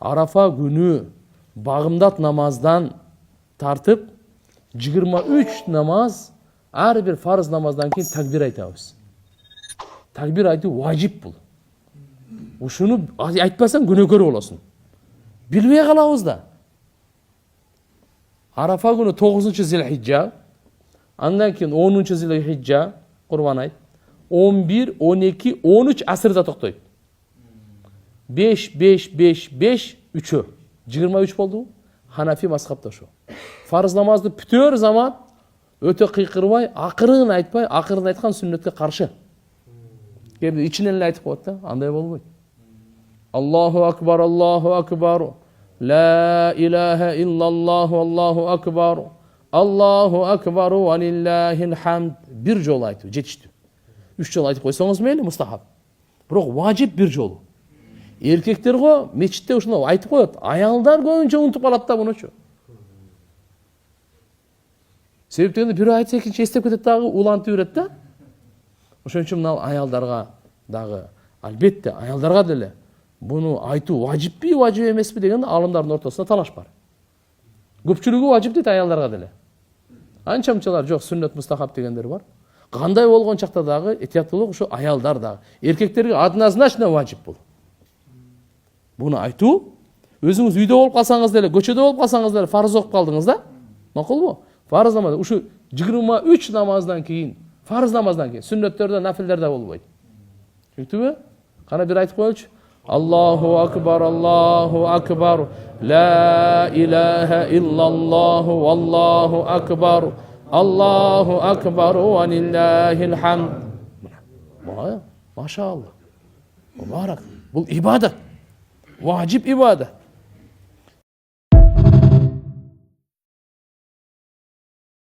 Арафа күнү багымдат намаздан тартып 23 намаз, ар бир фарыз намаздан кийин такбир айтабыз. Такбир айтуу важип бул. Ушуну айтпасаң күнөөкөр болосуң. Билбей калабыз да. Арафа күнү 9-Зилхиджа, андан кийин 10-Зилхиджа Курбан айт, 11, 12, 13 асырда токтойт. 5, 5, 5, 5, 3. 23 болду. Ханафи мазхабта ошо. Фарыз намазды бүтөр замат өтө кыйкырбай, акырын айтпай, акырын айткан сүннөткө каршы. Кээде ичинен эле айтып коет да, андай болбойт. Аллаху акбар, Аллаху акбар. La ilahe illallah, Allahu akbar. Allahu akbar ve lillahil hamd. Bir жол айтуу жетиштүү. 3 жол айтып койсоңуз мейли, мустахаб. Бирок важип bir жолу. Эркектер го мечитте ушуну айтып коет. Аялдар көбүнчө унутуп калат да мунучу. Себептен бирөө айтса экинчи эстеп кетет дагы, улантып берет да. Ошон үчүн мына аялдарга дагы, албетте аялдарга деле буну айтуу важиппи, важип эмеспи деген алымдардын ортосунда талаш бар. Көпчүлүгү важип дейт аялдарга деле. Анча-мынчалар жок, сүннөт мустахаб дегендер бар. Кандай болгон чакта дагы этияттуулук ушу аялдар дагы. Эркектерге однозначно важип бул. Буну айтуу, өзүңүз үйдө болуп калсаңыз деле, көчөдө болуп калсаңыз деле фарыз окуп калдыңыз да? Макулбу? Фарыз намаз ушу 23 намаздан кийин, фарыз намаздан кийин, сүннөттөрдө, нафилдерде болбойт. Түшүндүңбү? Кана бир айтып коелучу. Allahu akbar, Allahu akbar. La ilahe illallah, Allahu akbar. Allahu akbar ve lillahil hamd. Maşallah. Mübarek. Bu ibadet. Vacip ibadet.